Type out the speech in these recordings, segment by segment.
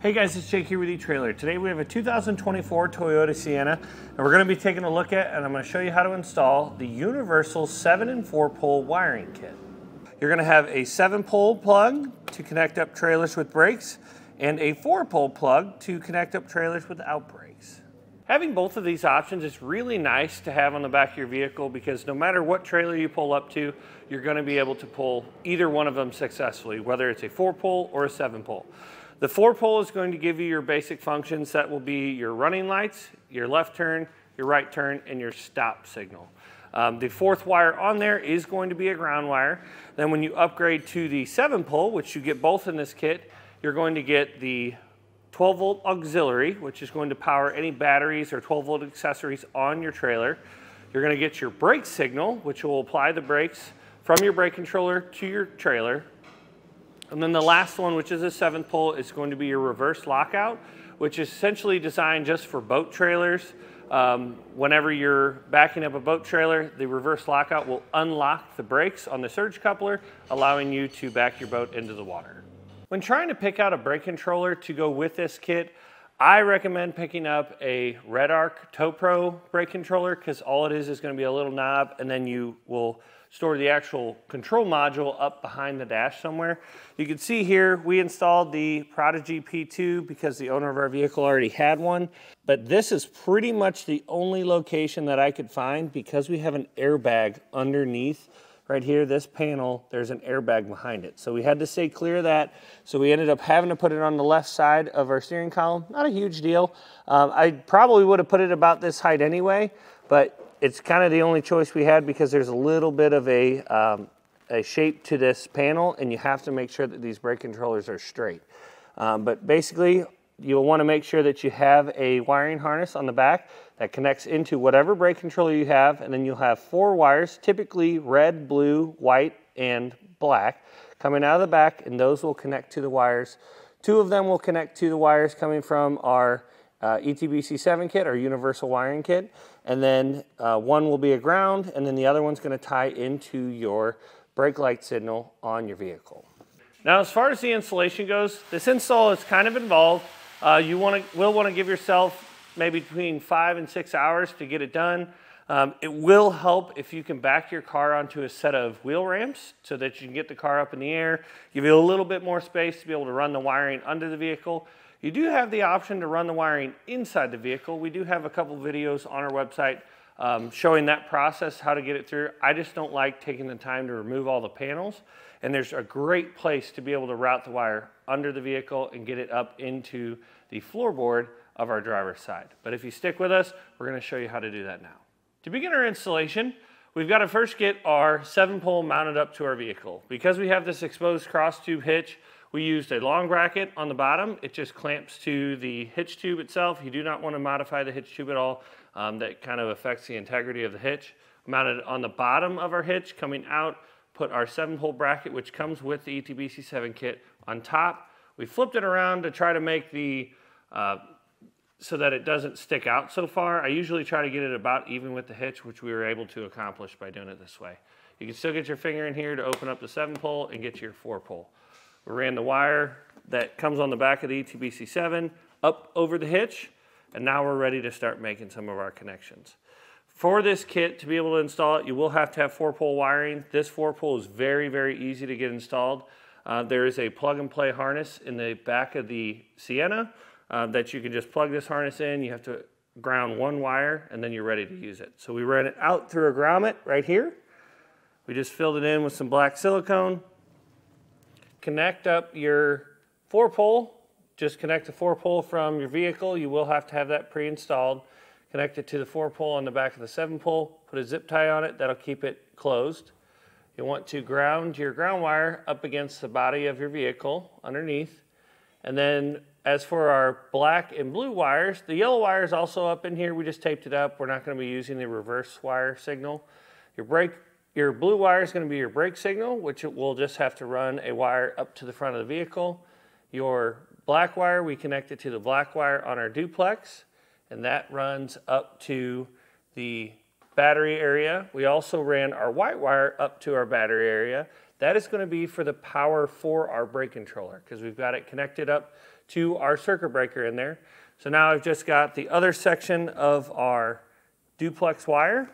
Hey guys, it's Jake here with eTrailer. Today we have a 2024 Toyota Sienna, and we're going to be taking a look at, and I'm going to show you how to install the universal 7 and 4 pole wiring kit. You're going to have a 7-pole plug to connect up trailers with brakes, and a 4-pole plug to connect up trailers without brakes. Having both of these options is really nice to have on the back of your vehicle because no matter what trailer you pull up to, you're going to be able to pull either one of them successfully, whether it's a 4-pole or a 7-pole. The 4-pole is going to give you your basic functions. That will be your running lights, your left turn, your right turn, and your stop signal. The 4th wire on there is going to be a ground wire. Then when you upgrade to the 7-pole, which you get both in this kit, you're going to get the 12-volt auxiliary, which is going to power any batteries or 12-volt accessories on your trailer. You're going to get your brake signal, which will apply the brakes from your brake controller to your trailer. And then the last one, which is a 7th pole, is going to be your reverse lockout, which is essentially designed just for boat trailers. Whenever you're backing up a boat trailer, the reverse lockout will unlock the brakes on the surge coupler, allowing you to back your boat into the water. When trying to pick out a brake controller to go with this kit, I recommend picking up a RedArc Tow Pro brake controller because all it is going to be a little knob, and then you will store the actual control module up behind the dash somewhere. You can see here we installed the Prodigy P2 because the owner of our vehicle already had one, but this is pretty much the only location that I could find because we have an airbag underneath. Right here, this panel, there's an airbag behind it. So we had to stay clear of that. So we ended up having to put it on the left side of our steering column. Not a huge deal. I probably would have put it about this height anyway, but it's kind of the only choice we had because there's a little bit of a shape to this panel, and you have to make sure that these brake controllers are straight. But basically, you'll want to make sure that you have a wiring harness on the back that connects into whatever brake controller you have, and then you'll have 4 wires, typically red, blue, white, and black, coming out of the back, and those will connect to the wires. 2 of them will connect to the wires coming from our ETBC7 kit, our universal wiring kit, and then one will be a ground, and then the other one's going to tie into your brake light signal on your vehicle. Now, as far as the installation goes, this install is kind of involved. You will want to give yourself maybe between 5 and 6 hours to get it done. It will help if you can back your car onto a set of wheel ramps so that you can get the car up in the air, give you a little bit more space to be able to run the wiring under the vehicle. You do have the option to run the wiring inside the vehicle. We do have a couple videos on our website showing that process, how to get it through. I just don't like taking the time to remove all the panels, and there's a great place to be able to route the wire under the vehicle and get it up into the floorboard of our driver's side. But if you stick with us, we're going to show you how to do that now. To begin our installation, we've got to first get our 7-pole mounted up to our vehicle. Because we have this exposed cross tube hitch, we used a long bracket on the bottom. It just clamps to the hitch tube itself. You do not want to modify the hitch tube at all. That kind of affects the integrity of the hitch. Mounted on the bottom of our hitch, coming out, put our 7-pole bracket, which comes with the ETBC7 kit, on top. We flipped it around to try to make the so that it doesn't stick out so far. I usually try to get it about even with the hitch, which we were able to accomplish by doing it this way. You can still get your finger in here to open up the 7-pole and get to your 4-pole. We ran the wire that comes on the back of the ETBC7 up over the hitch, and now we're ready to start making some of our connections. For this kit, to be able to install it, you will have to have 4-pole wiring. This 4-pole is very, very easy to get installed. There is a plug-and-play harness in the back of the Sienna that you can just plug this harness in. You have to ground 1 wire, and then you're ready to use it. So we ran it out through a grommet right here. We just filled it in with some black silicone. Connect up your 4-pole. Just connect the 4-pole from your vehicle. You will have to have that pre-installed. Connect it to the 4-pole on the back of the 7-pole. Put a zip tie on it. That'll keep it closed. You want to ground your ground wire up against the body of your vehicle underneath. And then as for our black and blue wires, the yellow wire is also up in here. We just taped it up. We're not going to be using the reverse wire signal. Your blue wire is going to be your brake signal, which it will just have to run a wire up to the front of the vehicle. Your black wire, we connect it to the black wire on our duplex, and that runs up to the battery area. We also ran our white wire up to our battery area. That is going to be for the power for our brake controller because we've got it connected up to our circuit breaker in there. So now I've just got the other section of our duplex wire.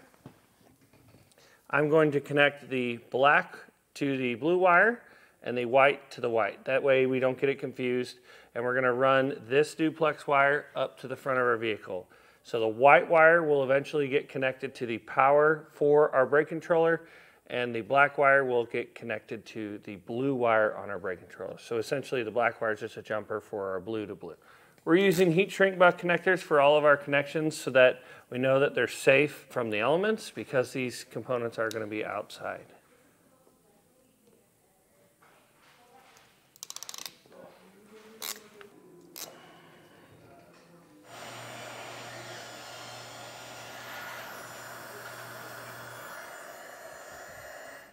I'm going to connect the black to the blue wire and the white to the white. That way we don't get it confused. And we're going to run this duplex wire up to the front of our vehicle. So the white wire will eventually get connected to the power for our brake controller, and the black wire will get connected to the blue wire on our brake controller. So essentially the black wire is just a jumper for our blue to blue. We're using heat shrink buck connectors for all of our connections so that we know that they're safe from the elements, because these components are going to be outside.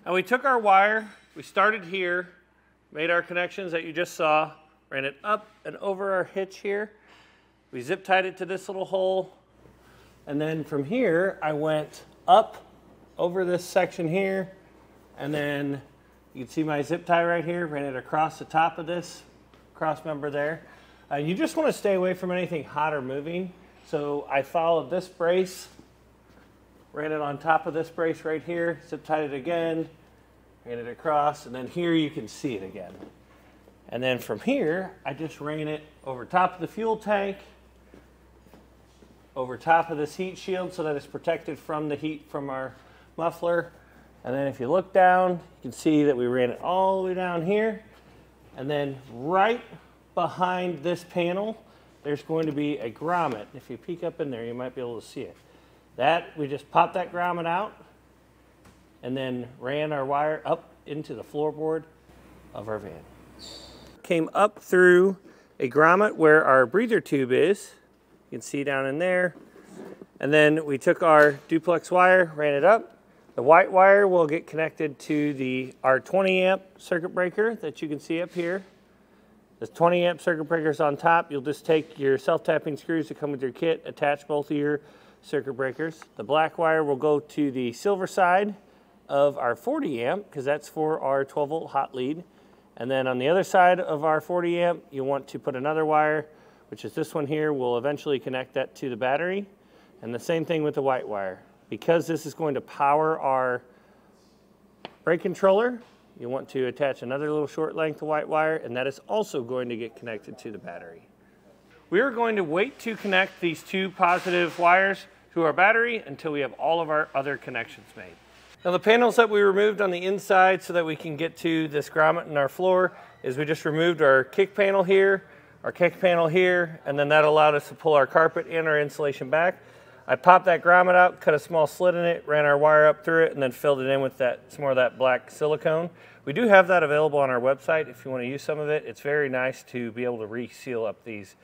And we took our wire, we started here, made our connections that you just saw, ran it up and over our hitch here. We zip tied it to this little hole. And then from here, I went up over this section here. And then you can see my zip tie right here, ran it across the top of this cross member there. You just want to stay away from anything hot or moving. So I followed this brace, ran it on top of this brace right here, zip tied it again, ran it across, and then here you can see it again. And then from here, I just ran it over top of the fuel tank, over top of this heat shield so that it's protected from the heat from our muffler. And then if you look down, you can see that we ran it all the way down here. And then right behind this panel, there's going to be a grommet. If you peek up in there, you might be able to see it. We just popped that grommet out and then ran our wire up into the floorboard of our van. Came up through a grommet where our breather tube is. You can see down in there. And then we took our duplex wire, ran it up. The white wire will get connected to our 20 amp circuit breaker that you can see up here. The 20 amp circuit breaker is on top. You'll just take your self-tapping screws that come with your kit, attach both of your circuit breakers. The black wire will go to the silver side of our 40 amp because that's for our 12 volt hot lead. And then on the other side of our 40 amp, you want to put another wire, which is this one here. We'll eventually connect that to the battery. And the same thing with the white wire. Because this is going to power our brake controller, you want to attach another little short length of white wire, and that is also going to get connected to the battery. We are going to wait to connect these two positive wires to our battery until we have all of our other connections made. Now the panels that we removed on the inside so that we can get to this grommet in our floor is we just removed our kick panel here, and then that allowed us to pull our carpet and our insulation back. I popped that grommet out, cut a small slit in it, ran our wire up through it, and then filled it in with some more of that black silicone. We do have that available on our website if you want to use some of it. It's very nice to be able to reseal up these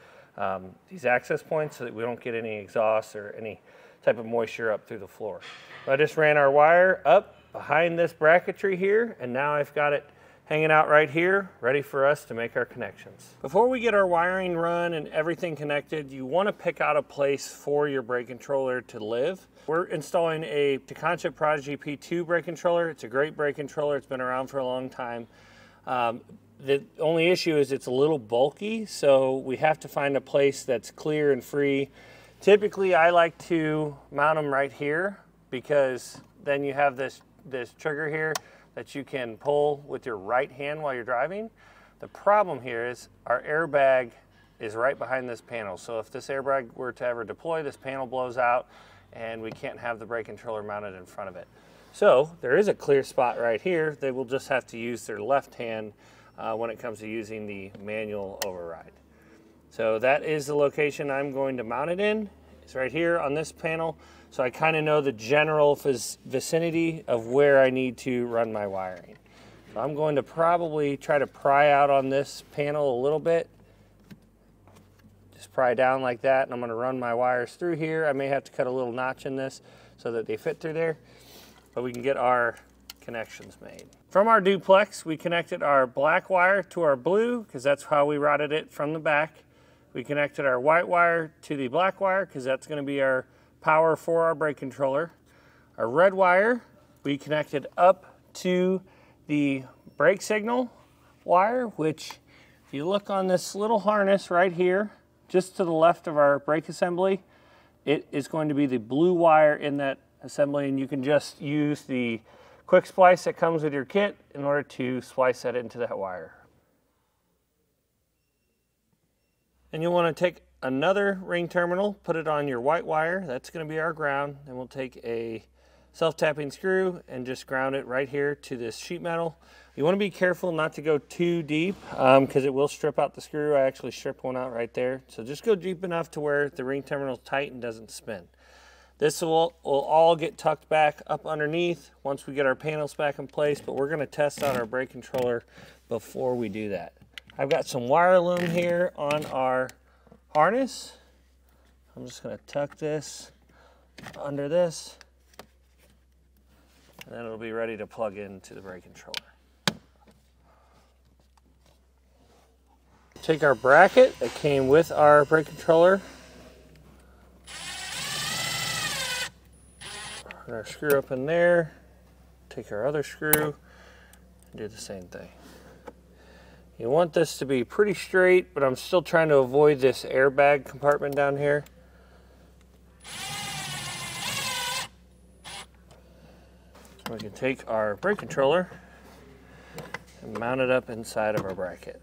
access points so that we don't get any exhaust or any type of moisture up through the floor. So I just ran our wire up behind this bracketry here, and now I've got it hanging out right here, ready for us to make our connections. Before we get our wiring run and everything connected, you want to pick out a place for your brake controller to live. We're installing a Tekonsha Prodigy P2 brake controller. It's a great brake controller. It's been around for a long time. The only issue is it's a little bulky, so we have to find a place that's clear and free. Typically, I like to mount them right here because then you have this trigger here that you can pull with your right hand while you're driving. The problem here is our airbag is right behind this panel. So if this airbag were to ever deploy, this panel blows out and we can't have the brake controller mounted in front of it. So there is a clear spot right here. They will just have to use their left hand when it comes to using the manual override. So that is the location I'm going to mount it in. It's right here on this panel. So I kind of know the general vicinity of where I need to run my wiring. So I'm going to probably try to pry out on this panel a little bit. Just pry down like that, and I'm going to run my wires through here. I may have to cut a little notch in this so that they fit through there, but we can get our connections made. From our duplex, we connected our black wire to our blue because that's how we routed it from the back. We connected our white wire to the black wire because that's going to be our power for our brake controller. Our red wire we connected up to the brake signal wire, which If you look on this little harness right here, just to the left of our brake assembly, it is going to be the blue wire in that assembly, and you can just use the quick splice that comes with your kit in order to splice that into that wire. And you'll want to take another ring terminal, put it on your white wire. That's going to be our ground. And we'll take a self-tapping screw and just ground it right here to this sheet metal. You want to be careful not to go too deep because it will strip out the screw. I actually stripped one out right there. So just go deep enough to where the ring terminal is tight and doesn't spin. This will all get tucked back up underneath once we get our panels back in place, but we're going to test out our brake controller before we do that. I've got some wire loom here on our harness. I'm just going to tuck this under this, and then it'll be ready to plug into the brake controller. Take our bracket that came with our brake controller, put our screw up in there, take our other screw, and do the same thing. You want this to be pretty straight, but I'm still trying to avoid this airbag compartment down here. We can take our brake controller and mount it up inside of our bracket.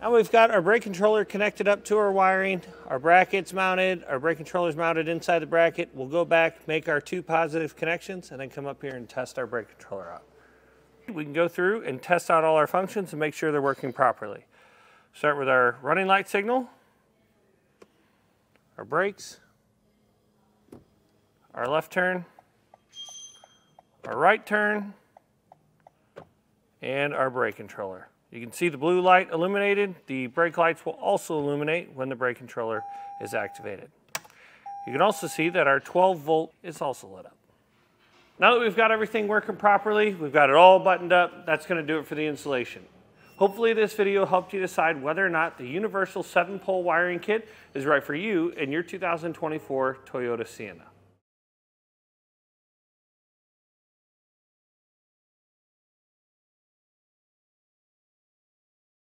Now we've got our brake controller connected up to our wiring, our bracket's mounted, our brake controller's mounted inside the bracket. We'll go back, make our two positive connections, and then come up here and test our brake controller out. We can go through and test out all our functions and make sure they're working properly. Start with our running light signal, our brakes, our left turn, our right turn, and our brake controller. You can see the blue light illuminated. The brake lights will also illuminate when the brake controller is activated. You can also see that our 12-volt is also lit up. Now that we've got everything working properly, we've got it all buttoned up, that's going to do it for the installation. Hopefully this video helped you decide whether or not the universal 7-pole wiring kit is right for you in your 2024 Toyota Sienna.